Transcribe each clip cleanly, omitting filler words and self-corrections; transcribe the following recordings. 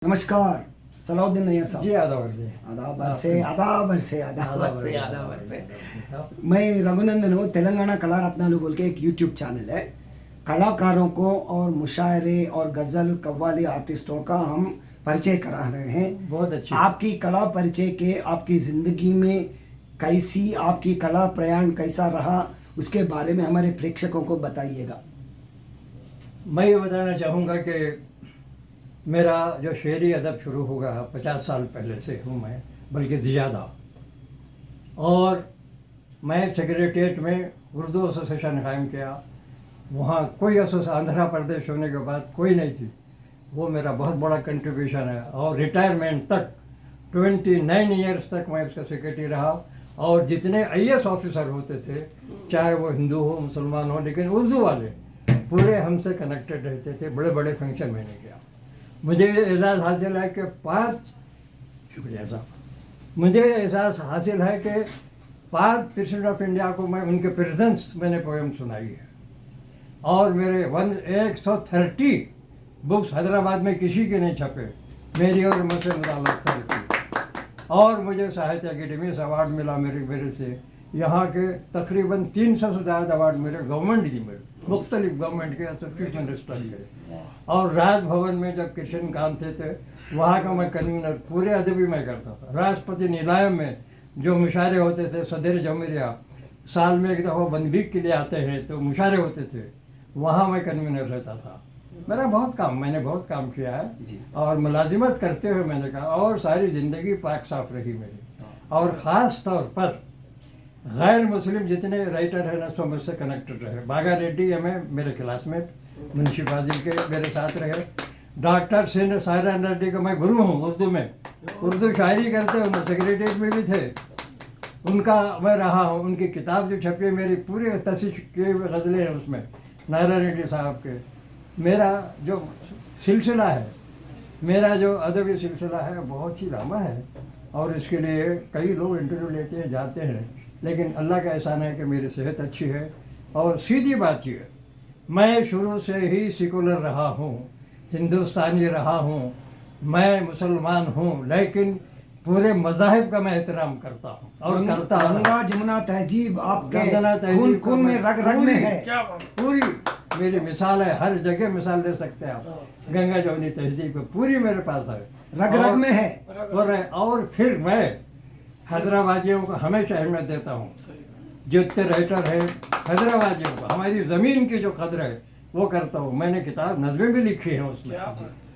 नमस्कार सलाउद्दीन नैयर साहब। जी आदाब अर्ज़ आदाब से मैं रघुनंदन हूँ। तेलंगाना कला रत्नालु बोल के एक यूट्यूब चैनल है। कलाकारों को और मुशायरे और गज़ल कव्वाली आर्टिस्टों का हम परिचय करा रहे हैं। बहुत अच्छी। आपकी कला परिचय के आपकी ज़िंदगी में कैसी आपकी कला प्रयाण कैसा रहा उसके बारे में हमारे प्रेक्षकों को बताइएगा। मैं ये बताना चाहूँगा कि मेरा जो शेरी अदब शुरू होगा 50 साल पहले से हूँ मैं, बल्कि ज़्यादा। और मैं सेक्रेटेरिएट में उर्दू एसोसिएशन कायम किया। वहाँ कोई आंध्र प्रदेश होने के बाद कोई नहीं थी। वो मेरा बहुत बड़ा कंट्रीब्यूशन है। और रिटायरमेंट तक 29 ईयर्स तक मैं उसका सेक्रेटरी रहा। और जितने IAS ऑफिसर होते थे, चाहे वो हिंदू हो मुसलमान हो, लेकिन उर्दू वाले पूरे हमसे कनेक्टेड रहते थे। बड़े बड़े फंक्शन मैंने किया। मुझे एजाज़ हासिल है कि शुक्रिया साहब, मुझे एजाज़ हासिल है कि 5 प्रेसिडेंट ऑफ इंडिया को मैं उनके प्रेजेंस मैंने पोएम सुनाई है। और मेरे 130 बुक्स हैदराबाद में किसी के नहीं छपे, मेरी और मुझसे मुताल्लिक़ थी। और मुझे साहित्य अकेडमी से अवार्ड मिला मेरे से। यहाँ के तकरीबन 300 से ज़्यादा अवार्ड मेरे गवर्नमेंट जी में, मुख्तलिफ गवर्नमेंट के एसोसिएशन रजिस्टर के। और राजभवन में जब कृष्णकांत थे वहाँ का मैं कन्वीनर पूरे अदबी में करता था। राष्ट्रपति निलायम में जो मुशायरे होते थे, सदर जमहूरिया साल में एक दफ़ा बंदीक के लिए आते हैं तो मुशायरे होते थे, वहाँ मैं कन्वीनर रहता था। मैंने बहुत काम किया है। और मुलाजिमत करते हुए मैंने कहा, और सारी ज़िंदगी पाक साफ रही मेरी। और ख़ास तौर पर गैर मुस्लिम जितने राइटर हैं ना, सब मुझसे कनेक्टेड रहे। बागा रेड्डी मेरे क्लासमेट, मुंशी फाजिल के मेरे साथ रहे। डॉक्टर सायरन रेड्डी का मैं गुरु हूँ उर्दू में। उर्दू शायरी करते हैं, सेक्रेटरीट में भी थे, उनका मैं रहा हूँ। उनकी किताब जो छपी है मेरी पूरे तसीह के गज़लें हैं उसमें, नायरा रेड्डी साहब के। मेरा जो सिलसिला है, मेरा जो अदबी सिलसिला है बहुत ही लंबा है। और इसके लिए कई लोग इंटरव्यू लेते हैं, जाते हैं, लेकिन अल्लाह का एहसान है कि मेरी सेहत अच्छी है। और सीधी बात ये, मैं शुरू से ही सेकुलर रहा हूँ, हिंदुस्तानी रहा हूँ, मैं मुसलमान हूँ, लेकिन पूरे मज़ाहिब का मैं एहतराम करता हूँ और करता हूँ। गंगा जमुना तहजीब आपके खून में रग रग में है। क्या पूरी मेरी मिसाल है, हर जगह मिसाल दे सकते हैं आप। गंगा जमुनी तहजीब पूरी मेरे पास है, रग रग में है। और फिर मैं हैदराबादियों को हमेशा अहमियत देता हूँ। जितने राइटर है हैदराबादियों को, हमारी ज़मीन की जो कदर है वो करता हूँ। मैंने किताब नज़में भी लिखी हैं उसमें।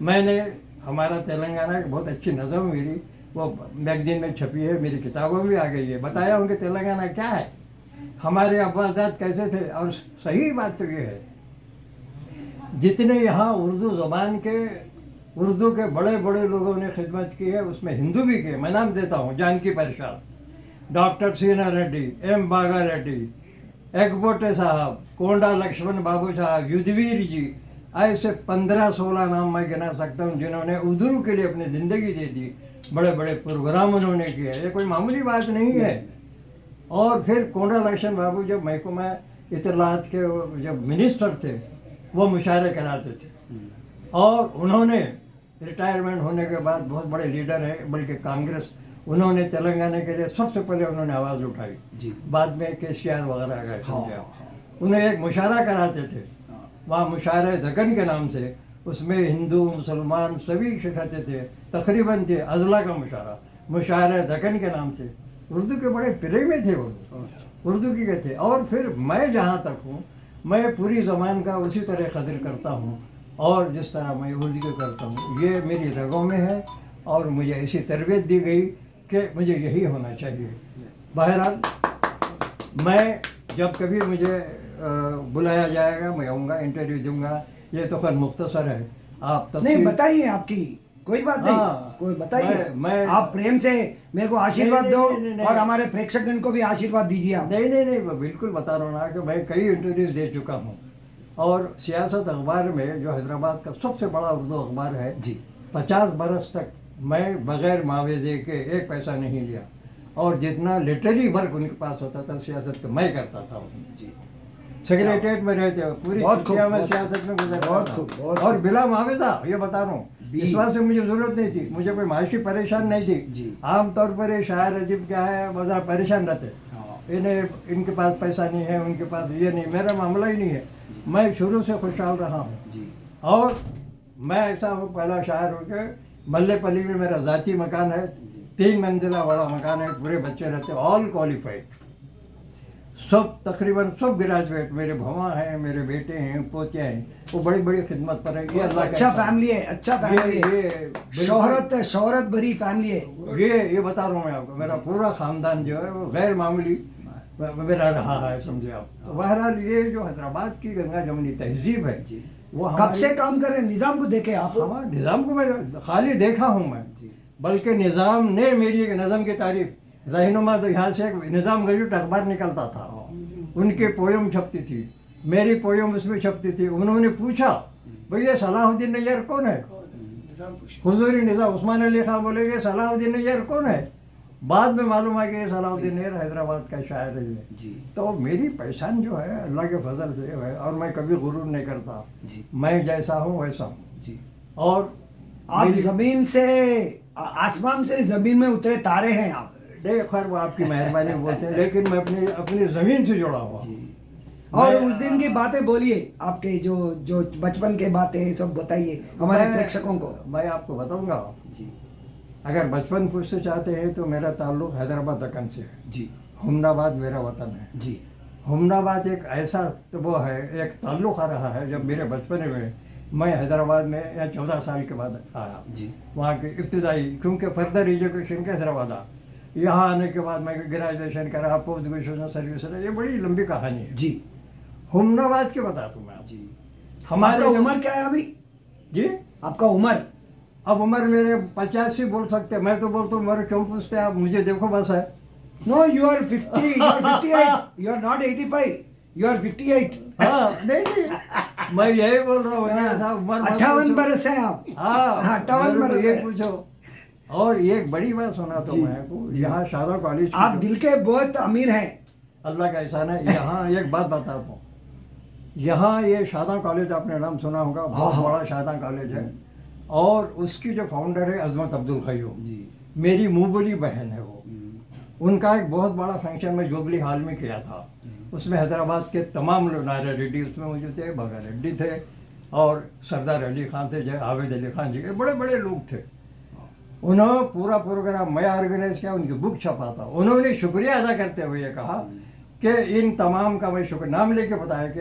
मैंने हमारा तेलंगाना की बहुत अच्छी नज़म मेरी वो मैगजीन में छपी है, मेरी किताबों में भी आ गई है। बताया हूँ कि तेलंगाना क्या है, हमारे अब्बाजात कैसे थे। और सही बात तो ये है, जितने यहाँ उर्दू ज़बान के, उर्दू के बड़े बड़े लोगों ने खिदमत की है, उसमें हिंदू भी किए। मैं नाम देता हूँ, जानकी प्रसाद, डॉक्टर सीना रेड्डी, M बागा रेड्डी, एकबोटे साहब, कोंडा लक्ष्मण बाबू साहब, युद्धवीर जी, ऐसे 15-16 नाम मैं गिना सकता हूँ जिन्होंने उर्दू के लिए अपनी ज़िंदगी दे दी। बड़े बड़े प्रोग्राम उन्होंने किए, ये कोई मामूली बात नहीं है। और फिर कोंडा लक्ष्मण बाबू जब महकमा इत्तलात के जब मिनिस्टर थे, वो मुशायरे कराते थे। और उन्होंने रिटायरमेंट होने के बाद बहुत बड़े लीडर हैं, बल्कि कांग्रेस, उन्होंने तेलंगाना के लिए सबसे पहले उन्होंने आवाज़ उठाई। बाद में KCR वगैरह गए। उन्हें एक मुशायरा कराते थे वहाँ, मुशायरे दक्कन के नाम से। उसमें हिंदू मुसलमान सभी शिरकते थे, तकरीबन थे। अजला का मुशायरे दक्कन के नाम से। उर्दू के बड़े प्रेमी थे वो, उर्दू की थे। और फिर मैं जहाँ तक हूँ, मैं पूरी ज़बान का उसी तरह कदर करता हूँ और जिस तरह मैं उर्दू को करता हूँ, ये मेरी रगों में है। और मुझे ऐसी तरबियत दी गई कि मुझे यही होना चाहिए। बहरहाल मैं जब कभी मुझे बुलाया जाएगा मैं आऊँगा, इंटरव्यू दूँगा। ये तो खैर मुख्तसर है, आप नहीं बताइए, आपकी कोई बात नहीं। कोई बताइए, मैं आप प्रेम से मेरे को आशीर्वाद दो और हमारे प्रेक्षकगण को भी आशीर्वाद दीजिए आप। नहीं, मैं बिल्कुल बता रहा हूँ ना कि मैं कई इंटरव्यूज दे चुका हूँ। और सियासत अखबार में जो हैदराबाद का सबसे बड़ा उर्दू अखबार है, 50 बरस तक मैं बग़ैर मुआवजे के 1 पैसा नहीं लिया। और जितना लिटरेरी वर्क उनके पास होता था सियासत का, मैं करता था उसमें। सेक्रेटेरिएट में रहते हो, पूरी दुनिया में सियासत में गुजरता था और बिला मुआवजा, ये बता रहा हूँ। इस बात से मुझे जरूरत नहीं थी, मुझे कोई माशी परेशान नहीं जी। थी। आमतौर पर ये शायर अजीब क्या है, बड़ा परेशान रहते, हाँ, इनके पास पैसा नहीं है, उनके पास ये नहीं, मेरा मामला ही नहीं है। मैं शुरू से खुशहाल रहा हूँ जी और मैं ऐसा हूँ, पहला शायर हूँ कि मल्लेपल्ली में मेरा ज़ाती मकान है, 3 मंजिला बड़ा मकान है, पूरे बच्चे रहते, ऑल क्वालिफाइड, सब तकरीबन सब ग्रेजुएट, मेरे भवा हैं, मेरे बेटे हैं, पोते हैं, वो बड़ी बड़ी खिदमत पर है। ये अल्लाह का अच्छा एहसान। फैमिली है, अच्छा फैमिली है, ये शोहरत भरी फैमिली है। ये बता रहा हूँ मैं आपको, मेरा पूरा खानदान जो है वो गैर मामूली मेरा रहा है, समझे आप। तो बहरहाल ये जो हैदराबाद की गंगा जमुनी तहजीब है, जी। वो कब से काम कर रहे हैं? निजाम को देखे आप? हमारे निज़ाम को मैं खाली देखा हूँ मैं, जी। बल्कि निज़ाम ने मेरी एक नज़म की तारीफ, रहनुमा तो यहाँ से एक निज़ाम गजट अखबार निकलता था, उनके पोयम छपती थी, मेरी पोयम उसमें छपती थी। उन्होंने पूछा, भैया सलाहुद्दीन नैयर कौन है? हुजूरी निज़ाम उस्मान अली खान बोलेगे सलाहुद्दीन नैयर कौन है? बाद में मालूम है कि ये सलाहुद्दीन नैयर हैदराबाद का शायर है ये। जी तो मेरी पहचान जो है अल्लाह के फजल से है, और मैं कभी गुरूर नहीं करता, जी मैं जैसा हूँ वैसा हूँ। जी। और आप जमीन से आसमान से जमीन में उतरे तारे हैं आप। नहीं, खैर वो आपकी मेहरबानी बोलते हैं, लेकिन मैं अपनी अपनी ज़मीन से जुड़ा हुआ हूँ। जी। और उस दिन की बातें बोलिए, आपके जो जो बचपन के बातें सब बताइए हमारे प्रेक्षकों को। मैं आपको बताऊंगा। जी अगर बचपन पूछना चाहते हैं तो मेरा ताल्लुक हैदराबाद दक्कन से है। जी हुमनाबाद मेरा वतन है। जी हुमनाबाद एक ऐसा तो वो है, एक ताल्लुक आ रहा है, जब मेरे बचपन में मैं हैदराबाद में या 14 साल के बाद आया, जी वहाँ की इब्तदाई, क्योंकि फर्दर एजुकेशन के हैदराबाद आ, यहाँ आने के बाद मैं ग्रेजुएशन करा, पोस्ट ग्रेजुएशन सर्विस, ये बड़ी लंबी कहानी है। जी हुमनाबाद के बता दूँ मैं आपको। जी। हमारे आपका उम्र क्या है अभी? जी, आपका उम्र? अब उम्र मेरे 85 बोल सकते हैं, मैं तो बोलता हूँ उम्र क्यों पूछते हैं आप, मुझे देखो बस है। No, you are 50, you are 58, you are not 85, you are 58। हाँ, नहीं मैं यही बोल रहा हूँ साहब, उम्र मत 58 पूछो। बरस है आप। हाँ, 58 मेरे को बरस ये है। पूछो। और ये एक बड़ी बात सुना तो जी, मैं को, जी। यहाँ शादा कॉलेज की आप जो- दिल के बहुत अमीर हैं। अल्लाह का एहसान है। यहाँ एक बात बताता हूँ, यहाँ ये शादा कॉलेज आपने नाम सुना होगा, बहुत हाँ। बड़ा शादा कॉलेज है, और उसकी जो फाउंडर है अजमत अब्दुल खयूम, जी। मेरी मुँह बोली बहन है वो। उनका एक बहुत बड़ा फंक्शन में जुबली हॉल में किया था, उसमें हैदराबाद के तमाम लोग, नायरा रेड्डी उसमें मौजूद थे, भगा रेड्डी थे, और सरदार अली खान थे, जय आवेद अली खान जी, बड़े बड़े लोग थे। उन्होंने पूरा प्रोग्राम मैं ऑर्गेनाइज किया, उनकी बुक छपा था। उन्होंने शुक्रिया अदा करते हुए कहा कि इन तमाम का मैं शुक्र, नाम लेके बताया कि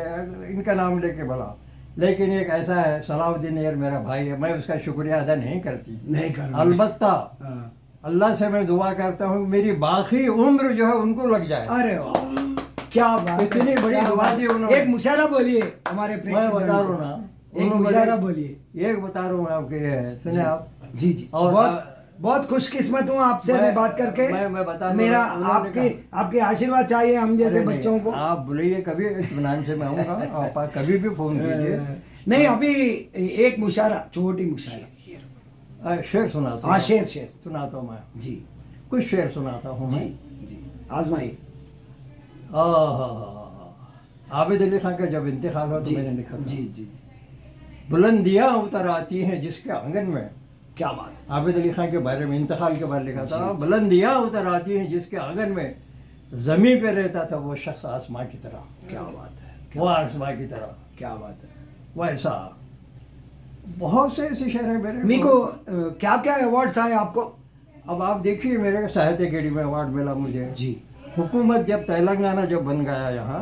इनका नाम लेके बोला, लेकिन एक ऐसा है सलाहुद्दीन नैयर मेरा भाई है, मैं उसका शुक्रिया अदा नहीं करती। नहीं कर अलबत्ता अल्लाह से मैं दुआ करता हूँ मेरी बाकी उम्र जो है उनको लग जाए। अरे वाह, क्या बात है, इतनी बड़ी क्या दुआ बात। दी उन्होंने। एक मुशायरा बोलिए हमारे मैं बता रहा हूँ प्रेक्षकों ना, को। एक मुशायरा बोलिए। एक बता रहा हूँ मैं आपके, सुने आप। जी जी। और बहुत बहुत खुशकिस्मत हूँ आपसे मैं- भी बात करके। मैं बता दूं, मेरा उन्होंने आपके आशीर्वाद चाहिए हम जैसे अरे नहीं, बच्चों को। आप बुलाइए कभी, इत्मीनान से मैं आऊँगा, आप कभी भी फोन कीजिए। नहीं, अभी एक मुशायरा, छोटी मुशायरा। शेर सुनाता हाँ, हूँ, शेर शेर। सुनाता हूँ मैं, जी कुछ शेर सुनाता हूँ जी मैं। जी, आजमाइए। आबिद अली खान का जब इंतकाल हुआ तो जी मैंने लिखा था, जी जी जी। बुलंदियाँ उतर आती हैं जिसके आंगन में। क्या बात है। आबिद अली खान के बारे में, इंतकाल के बारे में लिखा था, बुलंदियाँ उतर आती हैं जिसके आंगन में, जमीन पे रहता था वो शख्स आसमां की तरह। क्या बात है। वो आसमां की तरह क्या बात है। वैसा। बहुत से ऐसे शेर हैं मेरे। मीको, क्या क्या अवार्ड्स आए आपको? अब आप देखिए, मेरे साहित्य अकेडमी में अवार्ड मिला मुझे। जी। हुकूमत जब तेलंगाना जब बन गया यहाँ,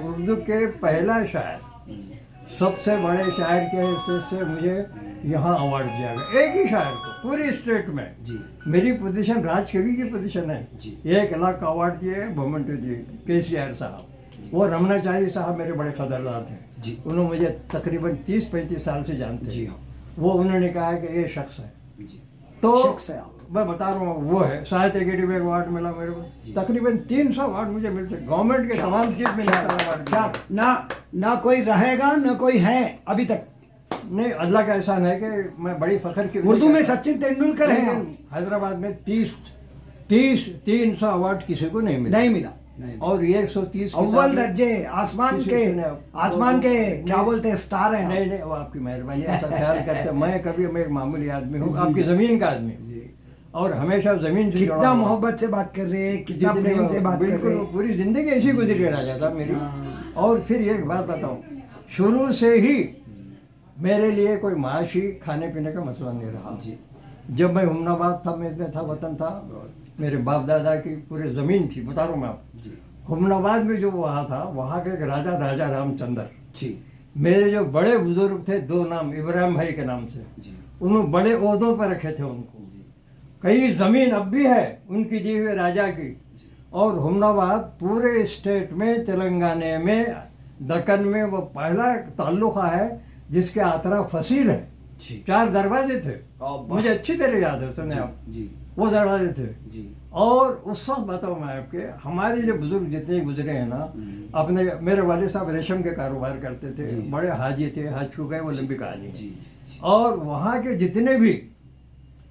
उर्दू के पहला शायर, सबसे बड़े शायर के हिस्से से मुझे यहाँ अवार्ड दिया गया, एक ही शायर को पूरी स्टेट में। जी मेरी पोजीशन राजकवि की पोजीशन है। जी। 1 लाख का अवार्ड दिए मोमेंटो जी, केसीआर साहब, वो रमनाचारी साहब मेरे बड़े कदरदान थे जी। उन्होंने मुझे तकरीबन 30-35 साल से जानते जी हैं। हाँ वो उन्होंने कहा कि ये शख्स है, जी। तो शख्स है आप। मैं बता रहा हूँ वो है। साहित्य अकेडमी में अवार्ड मिला मेरे जी। को, तकरीबन 300 अवार्ड मुझे मिलते, गवर्नमेंट के तमाम चीफ मिनिस्टर अवार्ड क्या ना कोई रहेगा ना कोई है अभी तक। नहीं, अल्लाह का एहसान है कि मैं बड़ी फख्र की उर्दू में सचिन तेंदुलकर है आप। हैदराबाद में 300 अवार्ड किसी को नहीं मिला। नहीं मिला। नहीं। और ये 130 अव्वल दर्जे आसमान किसी के सुने आप? आसमान के नहीं। क्या बोलते हैं स्टार हैं आप। नहीं नहीं, वो आपकी मेहरबानी, ऐसा ख्याल करते। मैं एक मामूली आदमी हूँ, जी। आपकी ज़मीन का आदमी हूँ, जी और हमेशा ज़मीन से जुड़ा कितना हुआ। मोहब्बत से बात कर रहे हैं, कितना जितनी प्रेम से बात कर बिल्कुल, रहे हैं। पूरी ज़िंदगी ऐसी गुजरी है राजा साहब मेरी। हाँ। और फिर एक बात बताऊँ, शुरू से ही मेरे लिए कोई माशी खाने पीने का मसला नहीं रहा। जी जब मैं हुमनाबाद था, में था, वतन था, मेरे बाप दादा की पूरी ज़मीन थी, बता रहा हूँ मैं आपको। जी हुमनाबाद में जो वहाँ था, वहाँ के एक राजा, राजा रामचंद्र, जी मेरे जो बड़े बुजुर्ग थे, 2 नाम इब्राहिम भाई के नाम से, जी उन्होंने बड़े ओहदों पर रखे थे उनको। जी कई ज़मीन अब भी है उनकी दी हुई राजा की। और हुमनाबाद पूरे स्टेट में, तेलंगाना में, दक्कन में वो पहला ताल्लुका है जिसके आतरा फसील है। जी 4 दरवाजे थे, अब्बा। मुझे अच्छी तरह याद है, सुने आप, जी वो दरवाजे थे। जी और उस वक्त बताऊँ मैं आपके, हमारे जो बुजुर्ग जितने गुजरे हैं ना, अपने मेरे वालिद साहब रेशम के कारोबार करते थे, जी। बड़े हाजी थे, हज छू गए, वो लंबी कहानी है। जी जी और वहाँ के जितने भी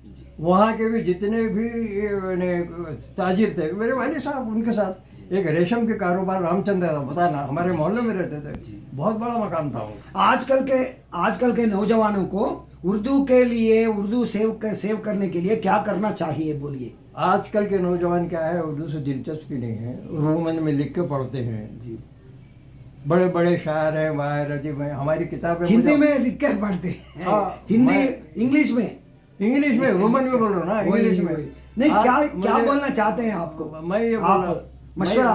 जी यानी ताजिर थे, मेरे वालिद साहब उनके साथ एक रेशम के कारोबार, रामचंद्र था, बताना, हमारे मोहल्ले में रहते थे, बहुत बड़ा मकाम था वो। आजकल के नौजवानों को उर्दू के लिए, उर्दू सेव करने के लिए क्या करना चाहिए, बोलिए। आजकल के नौजवान क्या है, उर्दू से दिलचस्पी नहीं है, रोमन में लिख के पढ़ते हैं। जी बड़े बड़े शायर हैं, वायर अदीब हैं, हमारी किताबें हिंदी में लिख कर पढ़ते हैं। हाँ, हिंदी इंग्लिश में रोमन में बोल रहा हूँ ना, इंग्लिश में। नहीं, आज क्या मुझे- बोलना चाहते हैं आपको? मैं ये आप बोला,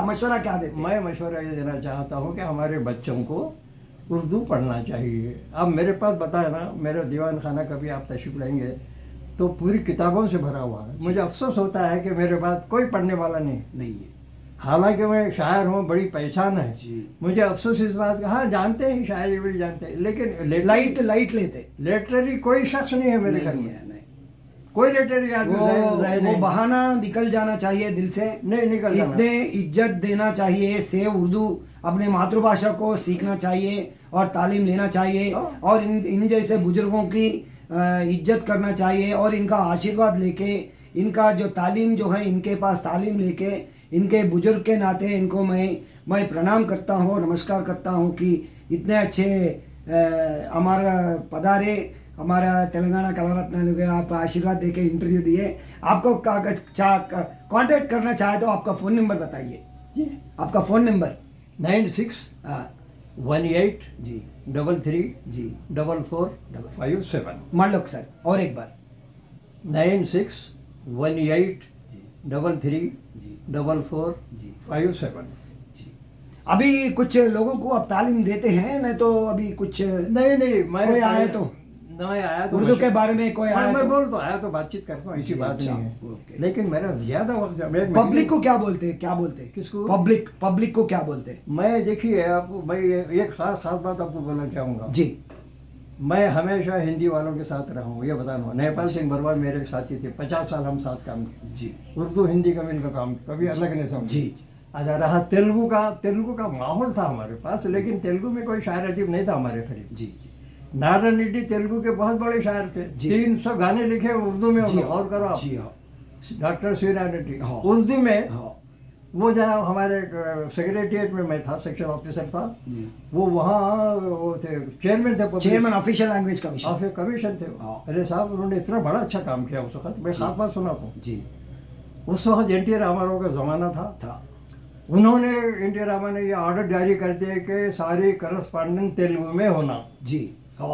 मशवरा क्या देते हैं? मैं मशवरा ये देना चाहता हूँ कि हमारे बच्चों को उर्दू पढ़ना चाहिए। अब मेरे पास बताया ना, मेरा दीवान खाना कभी आप तशरीफ लाएंगे तो पूरी किताबों से भरा हुआ है। मुझे अफसोस होता है कि मेरे बाद कोई पढ़ने वाला नहीं है। हालांकि मैं शायर हूँ, बड़ी पहचान है जी। मुझे। अफसोस इस बात का, हाँ जानते हैं, शायरी भी जानते हैं, लेकिन लाइट लेते लिटरेरी कोई शख्स नहीं है मेरे घर नहीं में। है, नहीं। कोई लिटरेरी आदमी रहे वो नहीं। बहाना निकल जाना चाहिए दिल से, नहीं निकल जाना। इतने इज्जत देना चाहिए से उर्दू, अपने मातृभाषा को सीखना चाहिए और तालीम लेना चाहिए, और इन जैसे बुजुर्गों की इज्जत करना चाहिए, और इनका आशीर्वाद लेके, इनका जो तालीम जो है, इनके पास तालीम लेके, इनके बुजुर्ग के नाते इनको मैं प्रणाम करता हूँ, नमस्कार करता हूँ कि इतने अच्छे हमारा पधारे, हमारा तेलंगाना कला रत्न के आप आशीर्वाद देके इंटरव्यू दिए। आपको कांटेक्ट करना चाहे तो आपका फ़ोन नंबर बताइए। जी, आपका फ़ोन नंबर 9618 जी 33 जी 4457। मान लो सर, और एक बार। 9618 जी 33 जी 4457। जी अभी कुछ लोगों को आप तालीम देते हैं, नहीं तो अभी कुछ नहीं, मैं कोई आया तो नहीं आया तो उर्दू के बारे में कोई आया मैं तो बोल तो आया तो बातचीत करता हूँ, ऐसी जी, बात अच्छा, नहीं है। ओके। लेकिन मेरा ज्यादा वक्त पब्लिक को क्या बोलते हैं, किसको? पब्लिक को क्या बोलते हैं? मैं देखिए आपको, मैं एक खास बात आपको बोलना चाहूँगा। जी मैं हमेशा हिंदी वालों के साथ रहा हूँ, ये बताना। नेपाल सिंह बरवाल मेरे साथी थे, 50 साल हम साथ काम किए। जी उर्दू हिंदी का मिलकर काम, कभी अलग नहीं समझे। जी अच्छा, रहा तेलुगु का माहौल था हमारे पास, लेकिन तेलुगु में कोई शायर अदीब नहीं था हमारे करीब। जी जी नारायण रेड्डी तेलुगु के बहुत बड़े शायर थे, जी। 300 गाने लिखे उर्दू में। जी और करो आप, जी हाँ डॉक्टर श्रीनारायण रेड्डी हाँ। उर्दू में। हाँ वो जहाँ हमारे सेक्रेटरिएट में मैं था, सेक्शन ऑफिसर था, जी। वो वहाँ वो थे, चेयरमैन थे, chairman official language commission. Office commission थे। हाँ। अरे साहब, उन्होंने इतना बड़ा अच्छा काम किया उस वक्त, मैं खास बात सुना था। जी उस वक्त एन.टी. रामाराव का ज़माना था। उन्होंने, एन.टी. रामाराव ने ये ऑर्डर जारी कर दिया कि सारी करस्पॉन्डेंट तेलुगु में होना। जी हाँ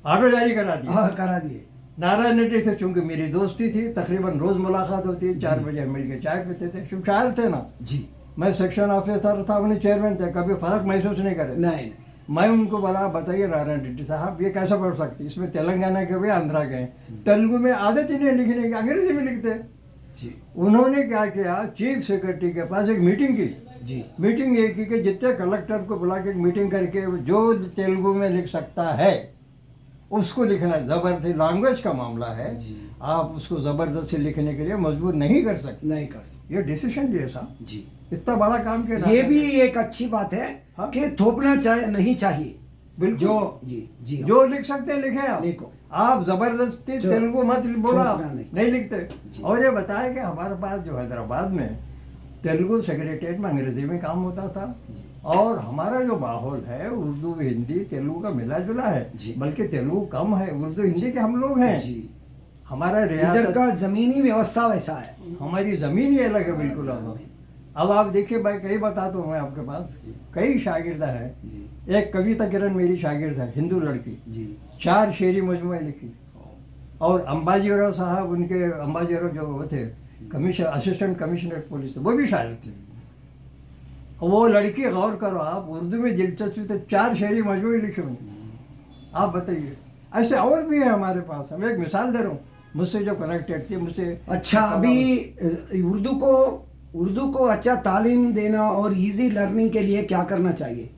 ऑर्डर जारी करा दिया। हाँ करा दिए। नारायण रेड्डी से चूंकि मेरी दोस्ती थी, तकरीबन रोज़ मुलाकात होती, 4 बजे हम मिल के चाय पीते थे। शुभ शायर थे ना। जी मैं सेक्शन ऑफिसर था, उन्हें चेयरमैन थे, कभी फ़र्क महसूस नहीं करे। नहीं मैं उनको बोला, बताइए नारायण रेड्डी साहब, ये कैसे पढ़ सकती, इसमें तेलंगाना के भी, आंध्रा के, तेलुगु में आदत ही नहीं है लिखने की, अंग्रेजी में लिखते। जी उन्होंने क्या किया, चीफ सेक्रेटरी के पास एक मीटिंग की। जी मीटिंग ये की कि जितने कलेक्टर को बुला के एक मीटिंग करके, जो तेलुगु में लिख सकता है उसको लिखना। जबरदस्ती लैंग्वेज का मामला है, जी। आप उसको जबरदस्ती लिखने के लिए मजबूर नहीं कर सकते। नहीं कर सकते। ये डिसीजन लिया साहब, जी इतना बड़ा काम किया। ये भी एक अच्छी बात है हाँ? कि थोपना नहीं चाहिए। बिल्कुल। जो जी जी हाँ। जो लिख सकते हैं लिखे आप। लिखो। आप जबरदस्ती जो तेलुगु मत बोला, थोपना नहीं नहीं लिखते। जी। और ये बताया कि हमारे पास जो हैदराबाद में तेलुगु सेक्रेटरीट में अंग्रेजी में काम होता था। और हमारा जो माहौल है उर्दू हिंदी तेलुगु का मिला जुला है, जी। बल्कि तेलुगु कम है, उर्दू हिंदी के हम लोग हैं। जी, हमारा इधर रियासत का जमीनी व्यवस्था वैसा है। हमारी ज़मीन ही अलग है बिल्कुल। अब आप देखिए, मैं कई बताता हूँ मैं आपके पास, कई शागिर्दा है। जी एक कविता किरण मेरी शागिर्द है, हिंदू लड़की, जी 4 शेरी मजमूए लिखी। और अंबाजीराव साहब, उनके अंबाजीराव जो वो थे असिस्टेंट कमिश्नर पुलिस, वो भी शायर थे। वो लड़की, गौर करो आप, उर्दू में दिलचस्पी तो 4 शेरी मजमूए लिखे हुए। आप बताइए, ऐसे और भी है हमारे पास। मैं एक मिसाल दे रहा हूँ, मुझसे जो कनेक्टेड थी मुझसे। अच्छा, अभी उर्दू को अच्छा तालीम देना और इजी लर्निंग के लिए क्या करना चाहिए?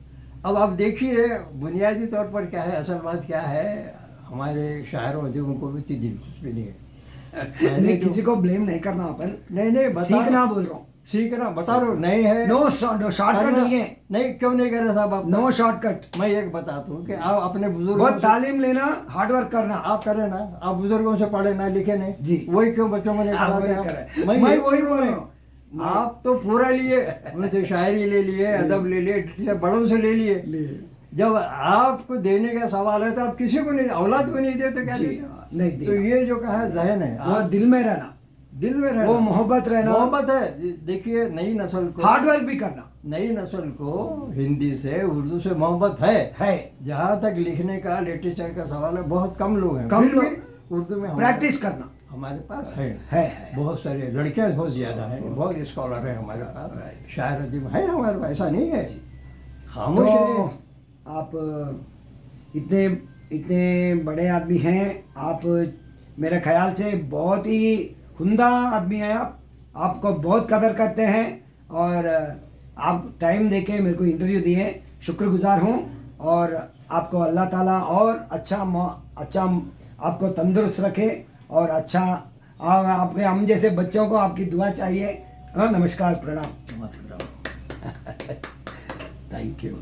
अब आप देखिए, बुनियादी तौर पर क्या है, असल बात क्या है, हमारे शायरों अदीबों को भी इतनी दिलचस्पी नहीं है। नहीं, किसी को ब्लेम नहीं करना अपन, नहीं सीखना बोल रहा हूँ। सीखना बता रहा हूँ, नहीं है। नो शॉर्टकट नहीं है। नहीं, क्यों नहीं कर रहे साहब आप? No shortcut. मैं एक बताता हूँ कि आप अपने बुजुर्गों बहुत तालीम लेना, हार्ड वर्क करना। आप करें ना, आप बुजुर्गों से पढ़े ना लिखे नहीं जी। वही क्यों बच्चों को नहीं वही पढ़ाते? करें। मैं मैं वही बोल रहा हूँ। आप तो पूरा लिए, उनसे शायरी ले लिए, अदब ले लिए, बड़ों से ले लिए। जब आपको देने का सवाल है तो आप किसी को नहीं, औलाद को नहीं देते, क्या जी, देते? नहीं तो देना। ये जो कहा जहन है, वो आप दिल में रहना, दिल में रहना, वो मोहब्बत रहना, मोहब्बत है। देखिए, नई नस्ल को, हार्ड वर्क भी करना। नई नस्ल को हिंदी से, उर्दू से मोहब्बत है। जहाँ तक लिखने का, लिटरेचर का सवाल है, बहुत कम लोग हैं। कम फिर लोग, भी उर्दू में प्रैक्टिस करना हमारे पास है। है। बहुत सारे लड़कियां बहुत ज्यादा हैं, बहुत स्कॉलर हैं हमारे पास, शायर अदीब है हमारे पास, ऐसा नहीं है। खामोश तो है। आप इतने बड़े आदमी हैं, आप मेरे ख्याल से बहुत ही हुंदा आदमी हैं। आपको बहुत कदर करते हैं और आप टाइम देके मेरे को इंटरव्यू दिए, शुक्रगुजार हूँ। और आपको अल्लाह ताला और अच्छा आपको तंदुरुस्त रखे और अच्छा आपके हम जैसे बच्चों को आपकी दुआ चाहिए। हाँ, नमस्कार, प्रणाम। मत करो। Thank you.